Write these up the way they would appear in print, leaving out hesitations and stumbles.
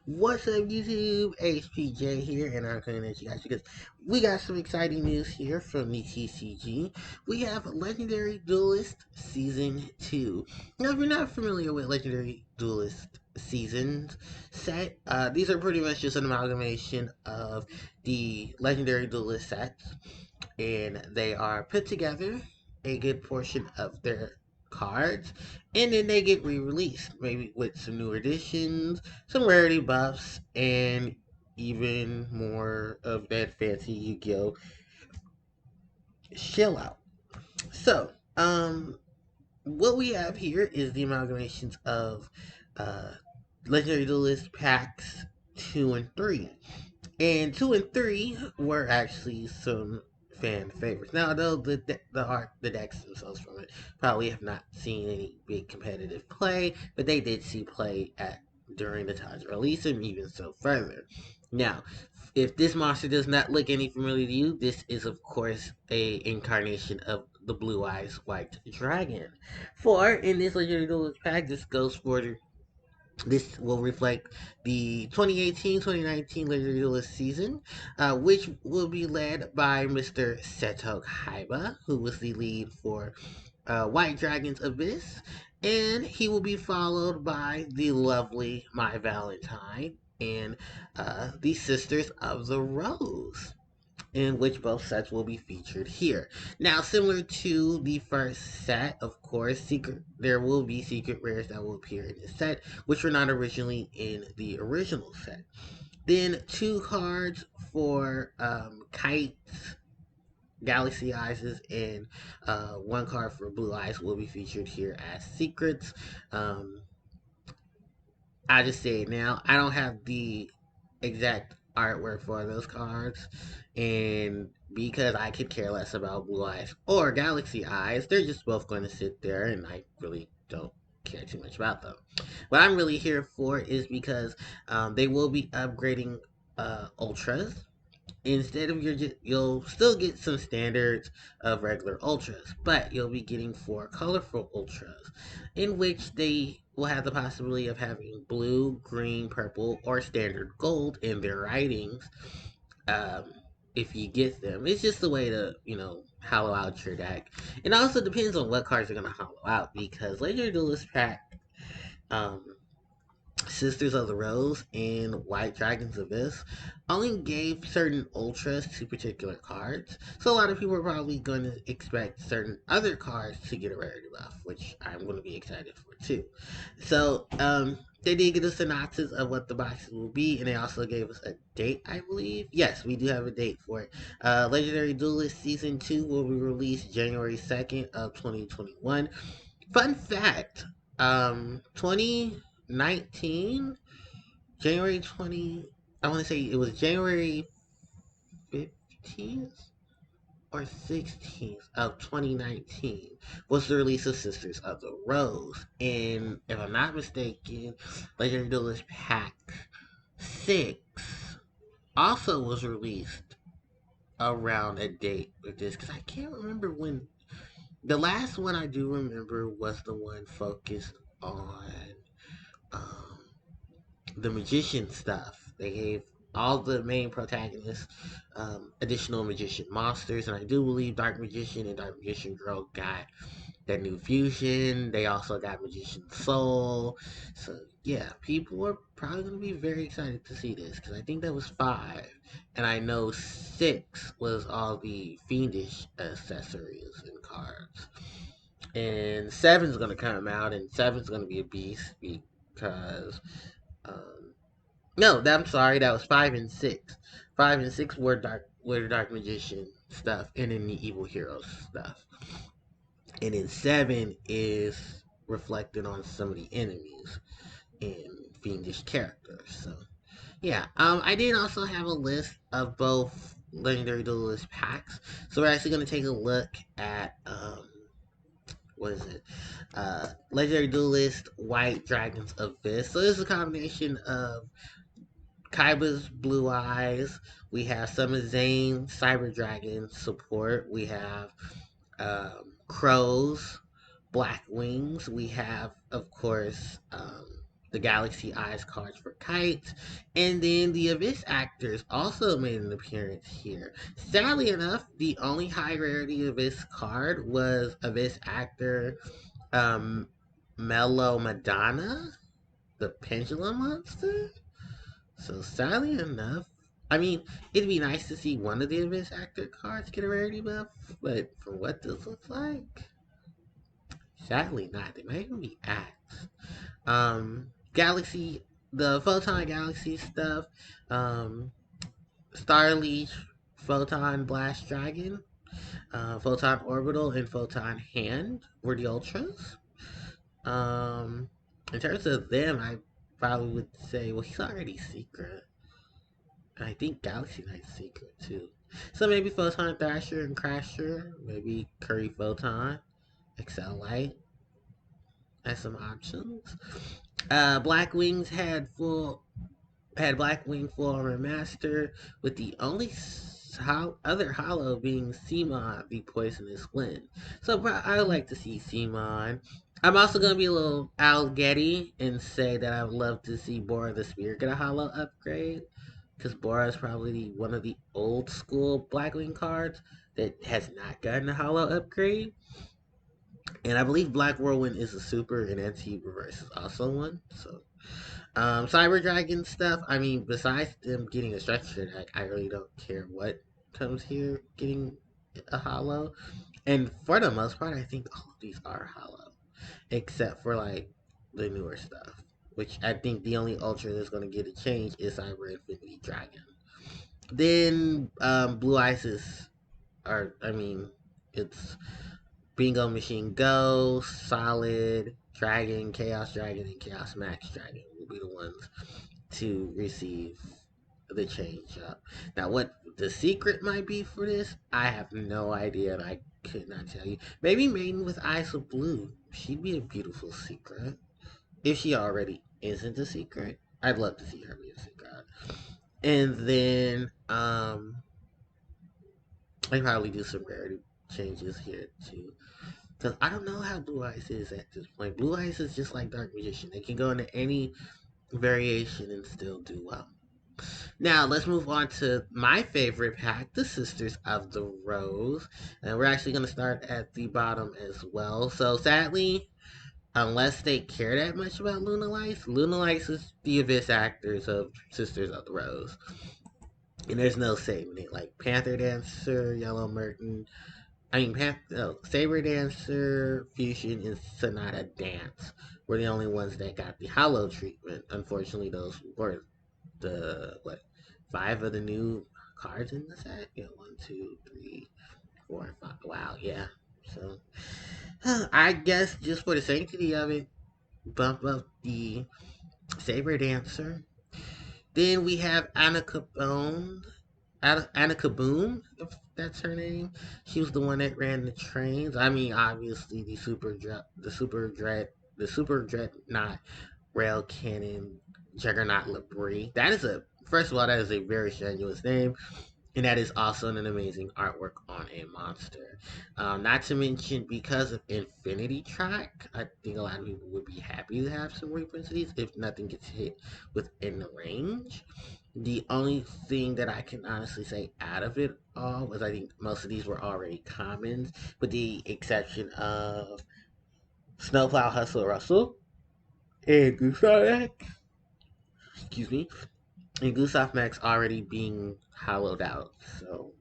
What's up, YouTube? HPJ here, and I'm coming at you guys because we got some exciting news here from the TCG. We have Legendary Duelist Season 2. Now, if you're not familiar with Legendary Duelist Seasons set, these are pretty much just an amalgamation of the Legendary Duelist sets, and they are put together a good portion of their cards, and then they get re-released, maybe with some new additions, some rarity buffs, and even more of that fancy Yu-Gi-Oh! Shell out. So, what we have here is the amalgamations of uh, Legendary Duelist Packs 2 and 3. And 2 and 3 were actually some fan favorites. Now, though the decks themselves from it probably have not seen any big competitive play, but they did see play at during the time's release and even so further. Now, if this monster does not look any familiar to you, this is of course a incarnation of the Blue Eyes White Dragon. For in this Legendary Duelist pack, this will reflect the 2018-2019 Legendary Duelist season, which will be led by Mr. Seto Kaiba, who was the lead for White Dragon's Abyss, and he will be followed by the lovely My Valentine and the Sisters of the Rose, in which both sets will be featured here. Now, similar to the first set, of course, there will be secret rares that will appear in this set, which were not originally in the original set. Then two cards for Kites, Galaxy Eyes, and one card for Blue Eyes will be featured here as secrets. Um, I just say it now. I don't have the exact artwork for those cards, and because I could care less about Blue Eyes or Galaxy Eyes, they're just both going to sit there, and I really don't care too much about them. What I'm really here for is because they will be upgrading Ultras. Instead of you'll still get some standards of regular ultras, but you'll be getting four colorful ultras, in which they will have the possibility of having blue, green, purple, or standard gold in their writings. Um, if you get them, it's just a way to hollow out your deck. It also depends on what cards are gonna hollow out, because Legendary Duelist Pack, um, Sisters of the Rose and White Dragon's Abyss only gave certain ultras to particular cards. So a lot of people are probably going to expect certain other cards to get a rarity buff, which I'm going to be excited for too. So they did get a synopsis of what the boxes will be, and they also gave us a date, I believe. Yes, we do have a date for it. Legendary Duelist Season 2 will be released January 2nd of 2021. Fun fact, 2019, January 20, I want to say it was January 15th or 16th of 2019 was the release of Sisters of the Rose. And if I'm not mistaken, Legendary Duelist Pack 6 also was released around a date with this, because I can't remember when. The last one I do remember was the one focused on um, the magician stuff. They gave all the main protagonists additional magician monsters, and I do believe Dark Magician and Dark Magician Girl got that new fusion. They also got Magician Soul. So yeah, people are probably going to be very excited to see this, because I think that was 5, and I know 6 was all the fiendish accessories and cards, and 7's going to come out, and 7's going to be a beast because um, no, I'm sorry, that was 5 and 6. 5 and 6 were Dark Magician stuff, and then the Evil Heroes stuff. And then 7 is reflected on some of the enemies and fiendish characters. So yeah, I did also have a list of both Legendary Duelist packs. So we're actually going to take a look at what is it? Legendary Duelist White Dragons Abyss. So this is a combination of Kaiba's Blue Eyes. We have Summon Zane, Cyber Dragon support. We have Crow's Black Wings. We have, of course, the Galaxy Eyes cards for kites. And then the Abyss Actors also made an appearance here. Sadly enough, the only high rarity Abyss card was Abyss Actor um, Mellow Madonna, the Pendulum Monster. So sadly enough, I mean, it'd be nice to see one of the Abyss Actor cards get a rarity buff, but from what this looks like, sadly not. They might even be acts. Galaxy, the Photon Galaxy stuff, um, Starleaf, Photon Blast Dragon, Photon Orbital, and Photon Hand were the Ultras. Um, in terms of them, I probably would say, well, he's already Secret. I think Galaxy Knight's Secret too. So maybe Photon Thrasher and Crasher, maybe Curry Photon, Excel Light as some options. Black Wings had Blackwing full armor master, with the only other hollow being Simon the Poisonous Wind. So I would like to see Simon. I'm also going to be a little Al Getty and say that I would love to see Bora the Spear get a hollow upgrade, because Bora is probably one of the old school Blackwing cards that has not gotten a hollow upgrade. And I believe Black Whirlwind is a super, and NT Reverse is also one. So Cyber Dragon stuff, I mean, besides them getting a structure deck, I really don't care what comes here getting a hollow. And for the most part, I think all of these are hollow, except for like the newer stuff, which I think the only ultra that's going to get a change is Cyber Infinity Dragon. Then Blue Ices are, I mean, it's Bingo Machine Go, Solid, Dragon, and Chaos Max Dragon will be the ones to receive the change up. Now, what the secret might be for this, I have no idea, and I could not tell you. Maybe Maiden with Eyes of Blue. She'd be a beautiful secret. If she already isn't a secret, I'd love to see her be a secret. And then, I probably do some rarity changes here too. Because I don't know how Blue Eyes is at this point. Blue Eyes is just like Dark Magician. They can go into any variation and still do well. Now, let's move on to my favorite pack, the Sisters of the Rose. And we're actually going to start at the bottom as well. So, sadly, unless they care that much about Luna Lights is the Abyss Actors of Sisters of the Rose. And there's no saving it. Like Panther Dancer, Yellow Merton, Saber Dancer, Fusion, and Sonata Dance were the only ones that got the hollow treatment. Unfortunately, those were the what 5 of the new cards in the set. Yeah, 1, 2, 3, 4, 5. Wow, yeah. So I guess just for the sanctity of it, bump up the Saber Dancer. Then we have Annika Boom, if that's her name. She was the one that ran the trains. I mean, obviously the Super Dreadnought Rail Cannon Juggernaut Labrie. That is a first of all, that is a very strenuous name, and that is also an amazing artwork on a monster. Not to mention, because of Infinity Track, I think a lot of people would be happy to have some reprints of these if nothing gets hit within the range. The only thing that I can honestly say out of it all was I think most of these were already commons, with the exception of Snowplow Hustle Russell and Gustav, excuse me, and Gustav Max already being hollowed out. So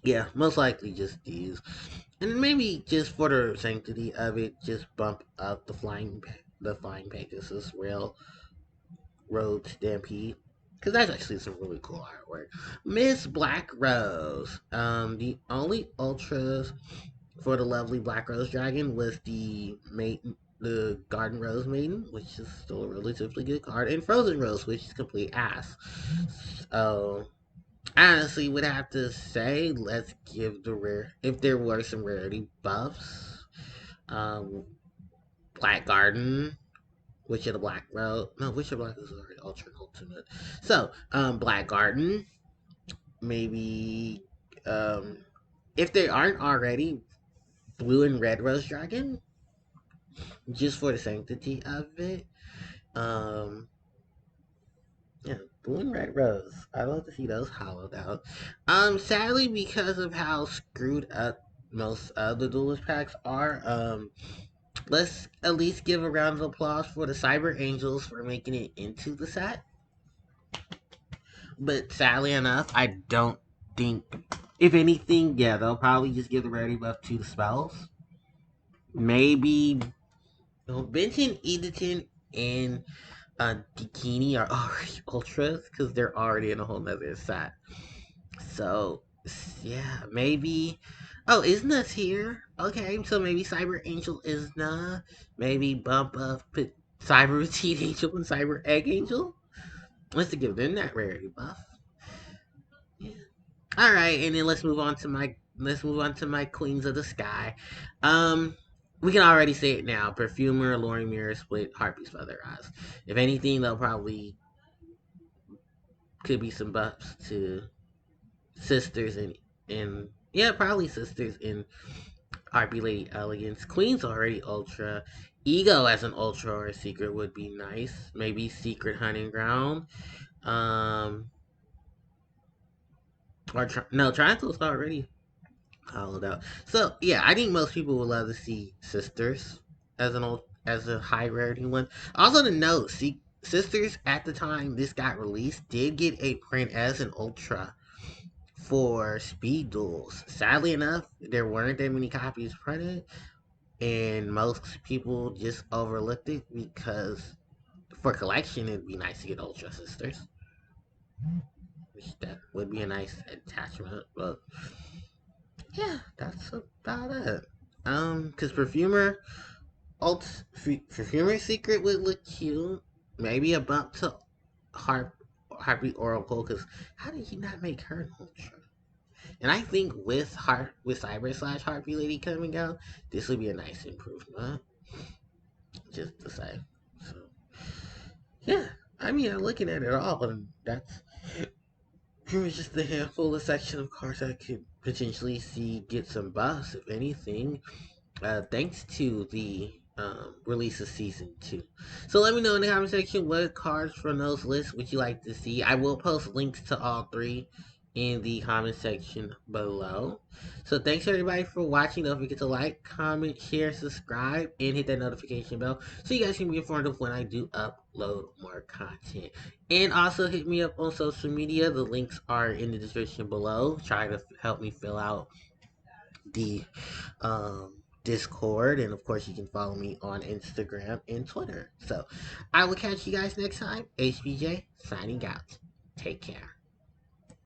yeah, most likely just these, and maybe just for the sanctity of it, just bump up the flying Pegasus Rail Road Stampede. Because that's actually some really cool artwork. Miss Black Rose. The only ultras for the lovely Black Rose Dragon was the Garden Rose Maiden, which is still a relatively good card, and Frozen Rose, which is complete ass. So, honestly, would have to say, let's give the rare, if there were some rarity buffs, um, Black Garden, Witch of the Black Rose, no, Witch of the Black is already Ultra and Ultimate. So, Black Garden, maybe, um, if they aren't already, Blue and Red Rose Dragon, just for the sanctity of it. Um, yeah, blue and red rose. I love to see those hollowed out. Sadly, because of how screwed up most of the duelist packs are, let's at least give a round of applause for the Cyber Angels for making it into the set. But sadly enough, I don't think, if anything, yeah, they'll probably just give the rarity buff to the spells. Maybe Benton, Edenton, and Bikini are already ultras because they're already in a whole nother set. So yeah, maybe. Oh, Isna's here. Okay, so maybe Cyber Angel Isna. Maybe bump up put Cyber Routine Angel and Cyber Egg Angel. Let's give them that rarity buff. Yeah. All right, and then let's move on to my Queens of the Sky. Um, we can already say it now. Perfumer, Alluring Mirror, Split, Harpie's Feather Eyes. If anything, they'll probably could be some buffs to sisters and yeah, probably sisters in Harpie Lady Elegance. Queen's already ultra. Ego as an ultra or a secret would be nice. Maybe Secret Hunting Ground. Um, or no, Triangle's already hollowed out. So yeah, I think most people would love to see sisters as an old as a high rarity one. Also to note, see sisters at the time this got released did get a print as an ultra for speed duels. Sadly enough, there weren't that many copies printed, and most people just overlooked it because for collection it'd be nice to get ultra sisters, which that would be a nice attachment. But yeah, that's about it. Because Perfumer Secret would look cute. Maybe a bump to Harpy Oracle. Because how did he not make her an ultra? And I think with Cyber slash Harpy Lady coming out, this would be a nice improvement. Just to say. So yeah, I mean, I'm looking at it all, and that's pretty much just a handful of section of cards I could potentially see get some buffs, if anything. Thanks to the release of season 2. So let me know in the comment section what cards from those lists would you like to see. I will post links to all three in the comment section below. So thanks everybody for watching. Don't forget to like, comment, share, subscribe, and hit that notification bell so you guys can be informed of when I do upload more content. And also hit me up on social media. The links are in the description below. Try to help me fill out the Discord, and of course, you can follow me on Instagram and Twitter. So, I will catch you guys next time. HBJ signing out. Take care.